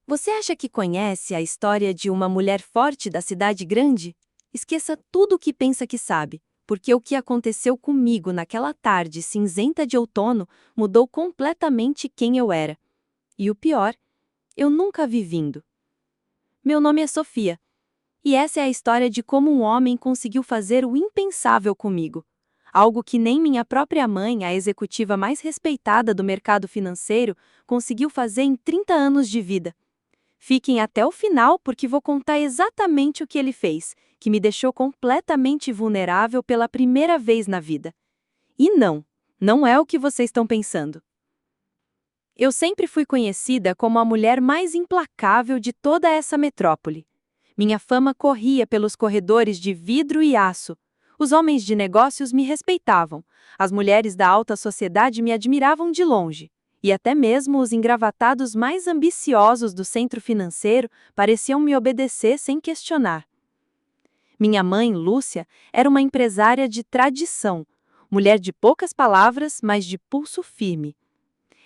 Você acha que conhece a história de uma mulher forte da cidade grande? Esqueça tudo o que pensa que sabe, porque o que aconteceu comigo naquela tarde cinzenta de outono mudou completamente quem eu era. E o pior, eu nunca vi vindo. Meu nome é Sofia, e essa é a história de como um homem conseguiu fazer o impensável comigo. Algo que nem minha própria mãe, a executiva mais respeitada do mercado financeiro, conseguiu fazer em 30 anos de vida. Fiquem até o final porque vou contar exatamente o que ele fez, que me deixou completamente vulnerável pela primeira vez na vida. E não é o que vocês estão pensando. Eu sempre fui conhecida como a mulher mais implacável de toda essa metrópole. Minha fama corria pelos corredores de vidro e aço. Os homens de negócios me respeitavam, as mulheres da alta sociedade me admiravam de longe. E até mesmo os engravatados mais ambiciosos do centro financeiro pareciam me obedecer sem questionar. Minha mãe, Lúcia, era uma empresária de tradição, mulher de poucas palavras, mas de pulso firme.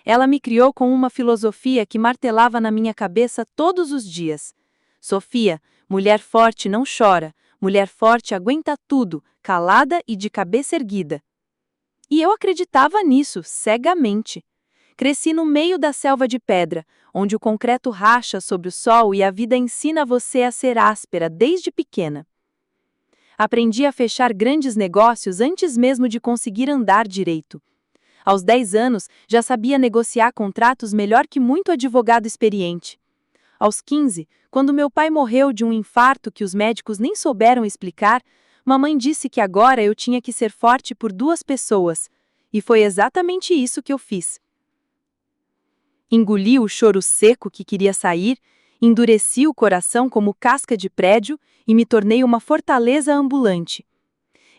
Ela me criou com uma filosofia que martelava na minha cabeça todos os dias. Sofia, mulher forte não chora, mulher forte aguenta tudo, calada e de cabeça erguida. E eu acreditava nisso, cegamente. Cresci no meio da selva de pedra, onde o concreto racha sobre o sol e a vida ensina você a ser áspera desde pequena. Aprendi a fechar grandes negócios antes mesmo de conseguir andar direito. Aos 10 anos, já sabia negociar contratos melhor que muito advogado experiente. Aos 15, quando meu pai morreu de um infarto que os médicos nem souberam explicar, mamãe disse que agora eu tinha que ser forte por 2 pessoas. E foi exatamente isso que eu fiz. Engoli o choro seco que queria sair, endureci o coração como casca de prédio e me tornei uma fortaleza ambulante.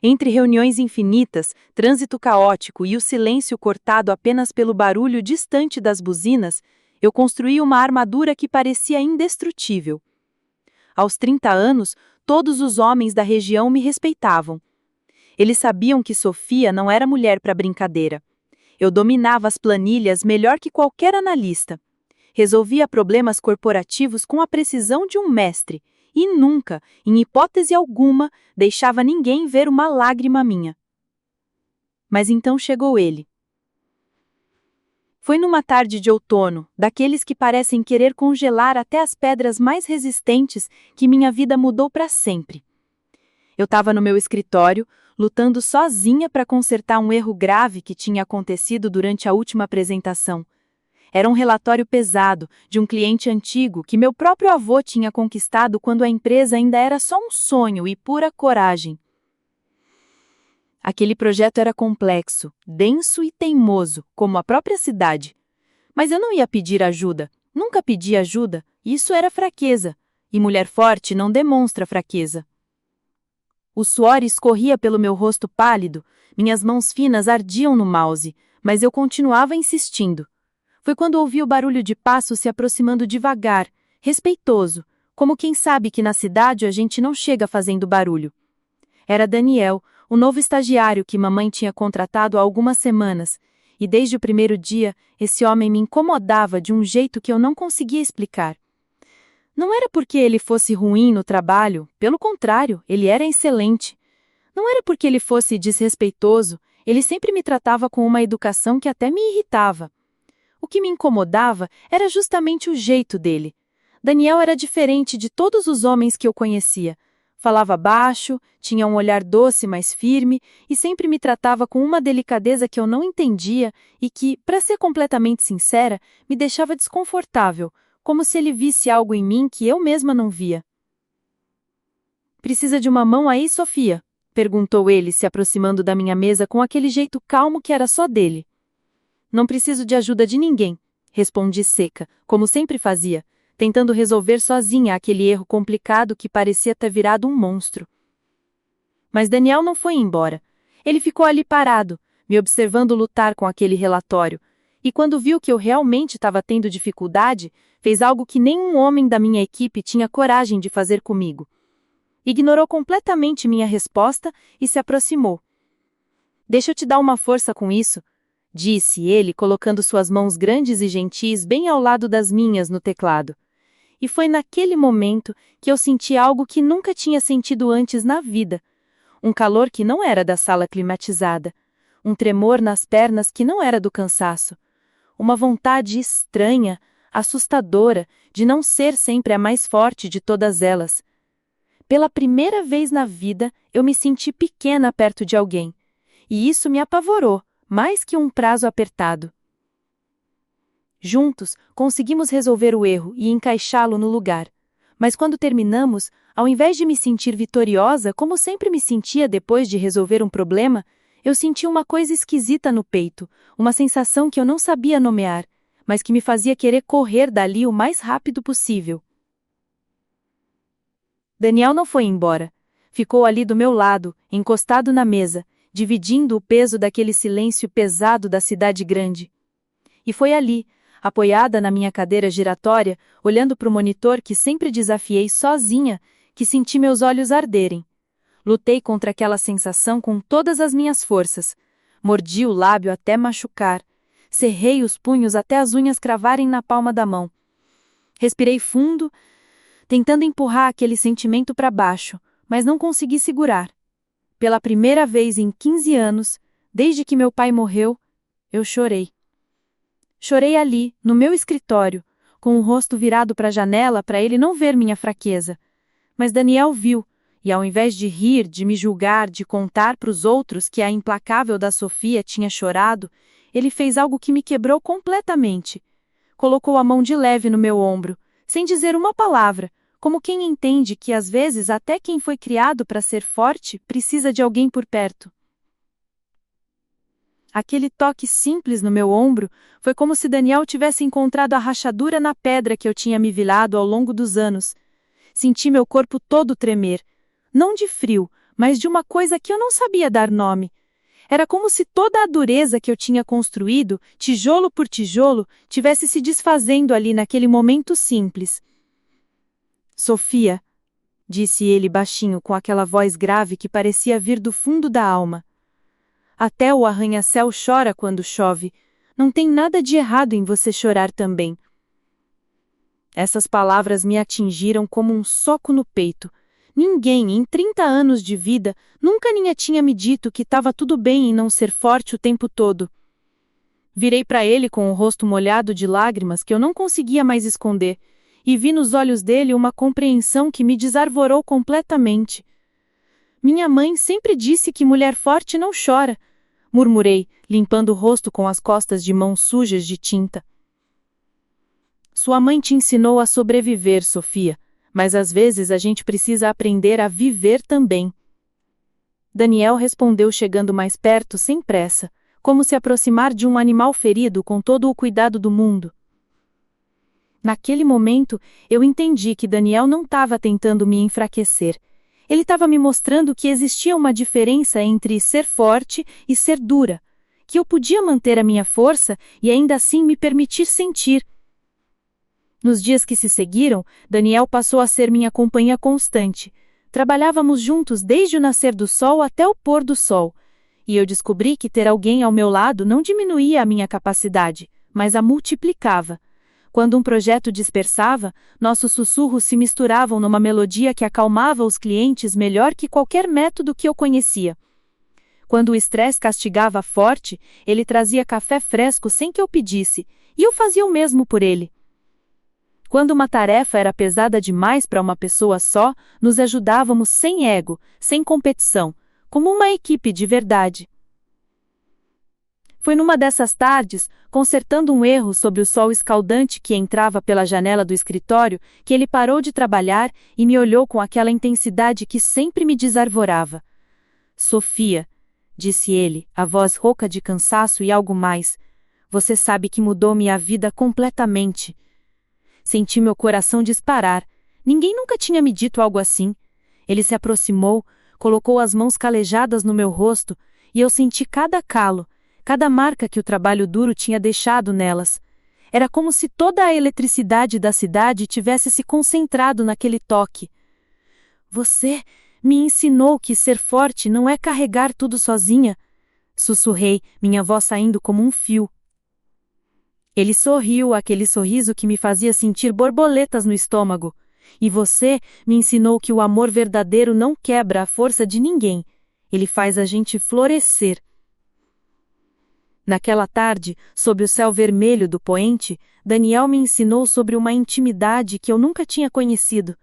Entre reuniões infinitas, trânsito caótico e o silêncio cortado apenas pelo barulho distante das buzinas, eu construí uma armadura que parecia indestrutível. Aos 30 anos, todos os homens da região me respeitavam. Eles sabiam que Sofia não era mulher para brincadeira. Eu dominava as planilhas melhor que qualquer analista. Resolvia problemas corporativos com a precisão de um mestre e nunca, em hipótese alguma, deixava ninguém ver uma lágrima minha. Mas então chegou ele. Foi numa tarde de outono, daqueles que parecem querer congelar até as pedras mais resistentes, que minha vida mudou para sempre. Eu estava no meu escritório, lutando sozinha para consertar um erro grave que tinha acontecido durante a última apresentação. Era um relatório pesado, de um cliente antigo que meu próprio avô tinha conquistado quando a empresa ainda era só um sonho e pura coragem. Aquele projeto era complexo, denso e teimoso, como a própria cidade. Mas eu não ia pedir ajuda, nunca pedi ajuda, isso era fraqueza, e mulher forte não demonstra fraqueza. O suor escorria pelo meu rosto pálido, minhas mãos finas ardiam no mouse, mas eu continuava insistindo. Foi quando ouvi o barulho de passos se aproximando devagar, respeitoso, como quem sabe que na cidade a gente não chega fazendo barulho. Era Daniel, o novo estagiário que mamãe tinha contratado há algumas semanas, e desde o primeiro dia, esse homem me incomodava de um jeito que eu não conseguia explicar. Não era porque ele fosse ruim no trabalho, pelo contrário, ele era excelente. Não era porque ele fosse desrespeitoso, ele sempre me tratava com uma educação que até me irritava. O que me incomodava era justamente o jeito dele. Daniel era diferente de todos os homens que eu conhecia. Falava baixo, tinha um olhar doce, mas firme, e sempre me tratava com uma delicadeza que eu não entendia e que, para ser completamente sincera, me deixava desconfortável, como se ele visse algo em mim que eu mesma não via. "Precisa de uma mão aí, Sofia?" perguntou ele, se aproximando da minha mesa com aquele jeito calmo que era só dele. "Não preciso de ajuda de ninguém", respondi seca, como sempre fazia, tentando resolver sozinha aquele erro complicado que parecia ter virado um monstro. Mas Daniel não foi embora. Ele ficou ali parado, me observando lutar com aquele relatório, e quando viu que eu realmente estava tendo dificuldade, fez algo que nenhum homem da minha equipe tinha coragem de fazer comigo. Ignorou completamente minha resposta e se aproximou. "Deixa eu te dar uma força com isso", disse ele, colocando suas mãos grandes e gentis bem ao lado das minhas no teclado. E foi naquele momento que eu senti algo que nunca tinha sentido antes na vida. Um calor que não era da sala climatizada. Um tremor nas pernas que não era do cansaço. Uma vontade estranha, assustadora, de não ser sempre a mais forte de todas elas. Pela primeira vez na vida, eu me senti pequena perto de alguém. E isso me apavorou, mais que um prazo apertado. Juntos, conseguimos resolver o erro e encaixá-lo no lugar. Mas quando terminamos, ao invés de me sentir vitoriosa, como sempre me sentia depois de resolver um problema, eu senti uma coisa esquisita no peito, uma sensação que eu não sabia nomear, mas que me fazia querer correr dali o mais rápido possível. Daniel não foi embora. Ficou ali do meu lado, encostado na mesa, dividindo o peso daquele silêncio pesado da cidade grande. E foi ali, apoiada na minha cadeira giratória, olhando para o monitor que sempre desafiei sozinha, que senti meus olhos arderem. Lutei contra aquela sensação com todas as minhas forças. Mordi o lábio até machucar. Cerrei os punhos até as unhas cravarem na palma da mão. Respirei fundo, tentando empurrar aquele sentimento para baixo, mas não consegui segurar. Pela primeira vez em 15 anos, desde que meu pai morreu, eu chorei. Chorei ali, no meu escritório, com o rosto virado para a janela para ele não ver minha fraqueza. Mas Daniel viu, e ao invés de rir, de me julgar, de contar para os outros que a implacável da Sofia tinha chorado, ele fez algo que me quebrou completamente. Colocou a mão de leve no meu ombro, sem dizer uma palavra, como quem entende que às vezes até quem foi criado para ser forte precisa de alguém por perto. Aquele toque simples no meu ombro foi como se Daniel tivesse encontrado a rachadura na pedra que eu tinha me virado ao longo dos anos. Senti meu corpo todo tremer, não de frio, mas de uma coisa que eu não sabia dar nome. Era como se toda a dureza que eu tinha construído, tijolo por tijolo, tivesse se desfazendo ali naquele momento simples. Sofia, disse ele baixinho com aquela voz grave que parecia vir do fundo da alma. Até o arranha-céu chora quando chove. Não tem nada de errado em você chorar também. Essas palavras me atingiram como um soco no peito. Ninguém, em 30 anos de vida, nunca ninguém tinha me dito que estava tudo bem em não ser forte o tempo todo. Virei para ele com o rosto molhado de lágrimas que eu não conseguia mais esconder, e vi nos olhos dele uma compreensão que me desarvorou completamente. Minha mãe sempre disse que mulher forte não chora, murmurei, limpando o rosto com as costas de mãos sujas de tinta. Sua mãe te ensinou a sobreviver, Sofia, mas às vezes a gente precisa aprender a viver também. Daniel respondeu chegando mais perto sem pressa, como se aproximar de um animal ferido com todo o cuidado do mundo. Naquele momento, eu entendi que Daniel não estava tentando me enfraquecer. Ele estava me mostrando que existia uma diferença entre ser forte e ser dura, que eu podia manter a minha força e ainda assim me permitir sentir. Nos dias que se seguiram, Daniel passou a ser minha companhia constante. Trabalhávamos juntos desde o nascer do sol até o pôr do sol, e eu descobri que ter alguém ao meu lado não diminuía a minha capacidade, mas a multiplicava. Quando um projeto dispersava, nossos sussurros se misturavam numa melodia que acalmava os clientes melhor que qualquer método que eu conhecia. Quando o estresse castigava forte, ele trazia café fresco sem que eu pedisse, e eu fazia o mesmo por ele. Quando uma tarefa era pesada demais para uma pessoa só, nos ajudávamos sem ego, sem competição, como uma equipe de verdade. Foi numa dessas tardes, consertando um erro sob o sol escaldante que entrava pela janela do escritório, que ele parou de trabalhar e me olhou com aquela intensidade que sempre me desarvorava. Sofia, disse ele, a voz rouca de cansaço e algo mais, você sabe que mudou minha vida completamente. Senti meu coração disparar. Ninguém nunca tinha me dito algo assim. Ele se aproximou, colocou as mãos calejadas no meu rosto, e eu senti cada calo, cada marca que o trabalho duro tinha deixado nelas. Era como se toda a eletricidade da cidade tivesse se concentrado naquele toque. Você me ensinou que ser forte não é carregar tudo sozinha, sussurrei, minha voz saindo como um fio. Ele sorriu, aquele sorriso que me fazia sentir borboletas no estômago. E você me ensinou que o amor verdadeiro não quebra a força de ninguém. Ele faz a gente florescer. Naquela tarde, sob o céu vermelho do poente, Daniel me ensinou sobre uma intimidade que eu nunca tinha conhecido.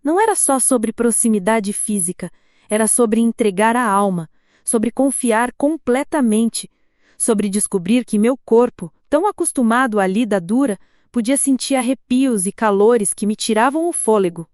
Não era só sobre proximidade física, era sobre entregar a alma, sobre confiar completamente, sobre descobrir que meu corpo, tão acostumado à lida dura, podia sentir arrepios e calores que me tiravam o fôlego.